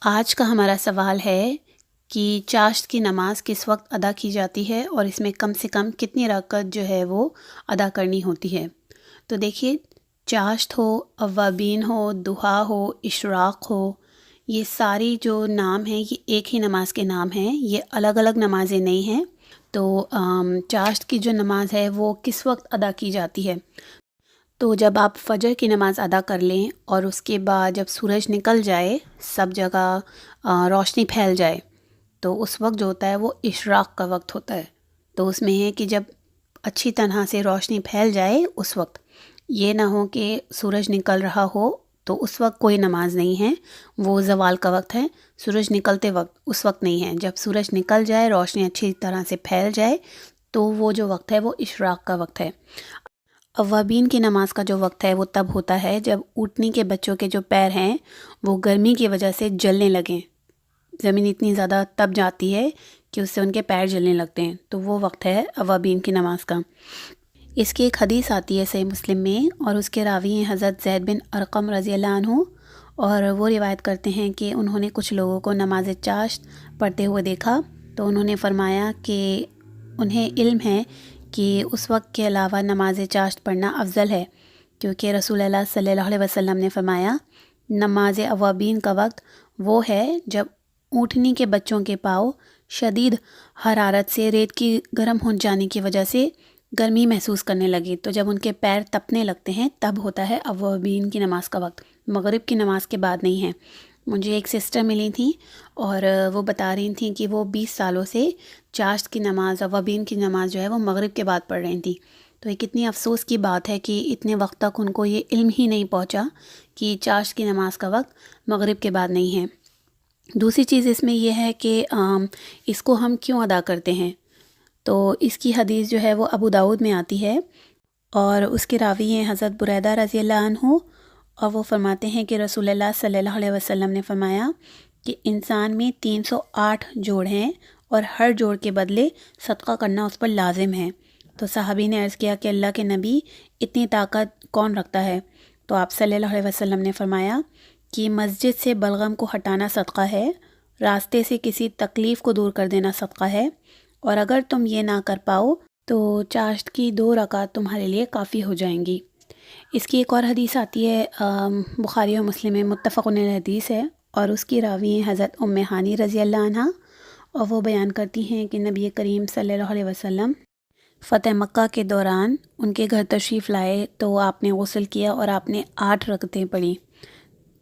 آج کا ہمارا سوال ہے کہ چاشت کی نماز کس وقت ادا کی جاتی ہے اور اس میں کم سے کم کتنی رکعت جو ہے وہ ادا کرنی ہوتی ہے۔ تو دیکھیے، چاشت ہو، اوابین ہو، دہا ہو، اشراق ہو، یہ ساری جو نام ہیں یہ ایک ہی نماز کے نام ہیں، یہ الگ الگ نمازیں نہیں ہیں۔ تو چاشت کی جو نماز ہے وہ کس وقت ادا کی جاتی ہے؟ تو جب آپ فجر کی نماز ادا کر لیں اور اس کے بعد جب سورج نکل جائے، سب جگہ روشنی پھیل جائے، تو اس وقت جو ہوتا ہے وہ اشراق کا وقت ہوتا ہے۔ تو اس میں ہے کہ جب اچھی طرح سے روشنی پھیل جائے اس وقت، یہ نہ ہو کہ سورج نکل رہا ہو تو اس وقت کوئی نماز نہیں ہے، وہ زوال کا وقت ہے۔ سورج نکلتے وقت اس وقت نہیں ہے، جب سورج نکل جائے، روشنی اچھی طرح سے پھیل جائے، تو وہ جو وقت ہے وہ اشراق کا وقت ہے۔ اوابین کی نماز کا جو وقت ہے وہ تب ہوتا ہے جب اونٹنی کے بچوں کے جو پیر ہیں وہ گرمی کی وجہ سے جلنے لگیں، زمین اتنی زیادہ تپ جاتی ہے کہ اس سے ان کے پیر جلنے لگتے ہیں، تو وہ وقت ہے اوابین کی نماز کا۔ اس کی ایک حدیث آتی ہے صحیح مسلم میں، اور اس کے راوی ہیں حضرت زید بن ارقم رضی اللہ عنہ، اور وہ روایت کرتے ہیں کہ انہوں نے کچھ لوگوں کو نماز چاشت پڑھتے ہوئے دیکھا، تو انہوں نے فرمایا کہ انہیں علم ہے کہ اس وقت کے علاوہ نماز چاشت پڑھنا افضل ہے، کیونکہ رسول اللہ صلی اللہ علیہ وسلم نے فرمایا نماز اوابین کا وقت وہ ہے جب اونٹنی کے بچوں کے پاؤں شدید حرارت سے ریت کی گرم ہو جانے کی وجہ سے گرمی محسوس کرنے لگی، تو جب ان کے پیر تپنے لگتے ہیں تب ہوتا ہے اوابین کی نماز کا وقت، مغرب کی نماز کے بعد نہیں ہے۔ مجھے ایک سسٹر ملی تھیں اور وہ بتا رہی تھیں کہ وہ 20 سالوں سے چاشت کی نماز، اوابین کی نماز جو ہے وہ مغرب کے بعد پڑھ رہی تھیں۔ تو یہ کتنی افسوس کی بات ہے کہ اتنے وقت تک ان کو یہ علم ہی نہیں پہنچا کہ چاشت کی نماز کا وقت مغرب کے بعد نہیں ہے۔ دوسری چیز اس میں یہ ہے کہ اس کو ہم کیوں ادا کرتے ہیں؟ تو اس کی حدیث جو ہے وہ ابو داؤد میں آتی ہے، اور اس کے راوی ہیں حضرت بریدہ رضی اللہ عنہ، اور وہ فرماتے ہیں کہ رسول اللہ صلی اللہ علیہ وسلم نے فرمایا کہ انسان میں 308 جوڑ ہیں اور ہر جوڑ کے بدلے صدقہ کرنا اس پر لازم ہے۔ تو صحابی نے عرض کیا کہ اللہ کے نبی، اتنی طاقت کون رکھتا ہے؟ تو آپ صلی اللہ علیہ وسلم نے فرمایا کہ مسجد سے بلغم کو ہٹانا صدقہ ہے، راستے سے کسی تکلیف کو دور کر دینا صدقہ ہے، اور اگر تم یہ نہ کر پاؤ تو چاشت کی 2 رکعت تمہارے لیے کافی ہو جائیں گی۔ اس کی ایک اور حدیث آتی ہے، بخاری و مسلم میں متفق علیہ حدیث ہے، اور اس کی راوی ہیں حضرت ام ہانی رضی اللہ عنہ، اور وہ بیان کرتی ہیں کہ نبی کریم صلی اللہ علیہ وسلم فتح مکہ کے دوران ان کے گھر تشریف لائے تو آپ نے غسل کیا اور آپ نے 8 رکعتیں پڑھی۔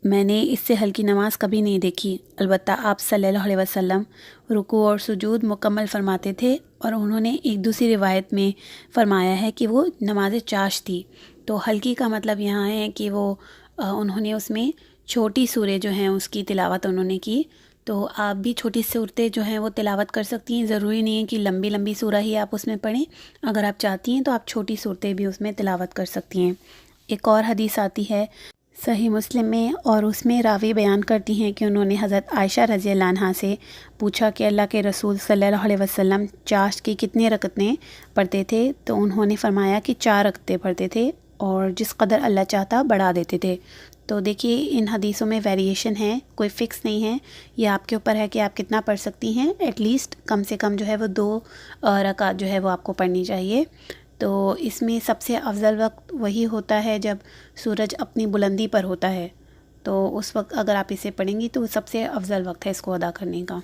میں نے اس سے ہلکی نماز کبھی نہیں دیکھی، البتہ آپ صلی اللہ علیہ وسلم رکوع اور سجود مکمل فرماتے تھے، اور انہوں نے ایک دوسری روایت میں فرمایا ہے کہ وہ نماز چاشت تھی۔ تو ہلکی کا مطلب یہاں ہے کہ وہ انہوں نے اس میں چھوٹی سوریں جو ہیں اس کی تلاوت انہوں نے کی۔ تو آپ بھی چھوٹی صورتیں جو ہیں وہ تلاوت کر سکتی ہیں، ضروری نہیں ہے کہ لمبی لمبی سورہ ہی آپ اس میں پڑھیں، اگر آپ چاہتی ہیں تو آپ چھوٹی صورتیں بھی اس میں تلاوت کر سکتی ہیں۔ ایک اور حدیث آتی ہے صحیح مسلم میں، اور اس میں راوی بیان کرتی ہیں کہ انہوں نے حضرت عائشہ رضی اللہ عنہا سے پوچھا کہ اللہ کے رسول صلی اللہ علیہ وسلم چاشت کی کتنی رکعتیں پڑھتے تھے؟ تو انہوں نے فرمایا کہ 4 رکعتیں پڑھتے تھے، اور جس قدر اللہ چاہتا بڑھا دیتے تھے۔ تو دیکھیے ان حدیثوں میں ویریشن ہے، کوئی فکس نہیں ہے، یہ آپ کے اوپر ہے کہ آپ کتنا پڑھ سکتی ہیں۔ ایٹ لیسٹ کم سے کم جو ہے وہ 2 رکعت جو ہے وہ آپ کو پڑھنی چاہیے۔ تو اس میں سب سے افضل وقت وہی ہوتا ہے جب سورج اپنی بلندی پر ہوتا ہے، تو اس وقت اگر آپ اسے پڑھیں گی تو سب سے افضل وقت ہے اس کو ادا کرنے کا۔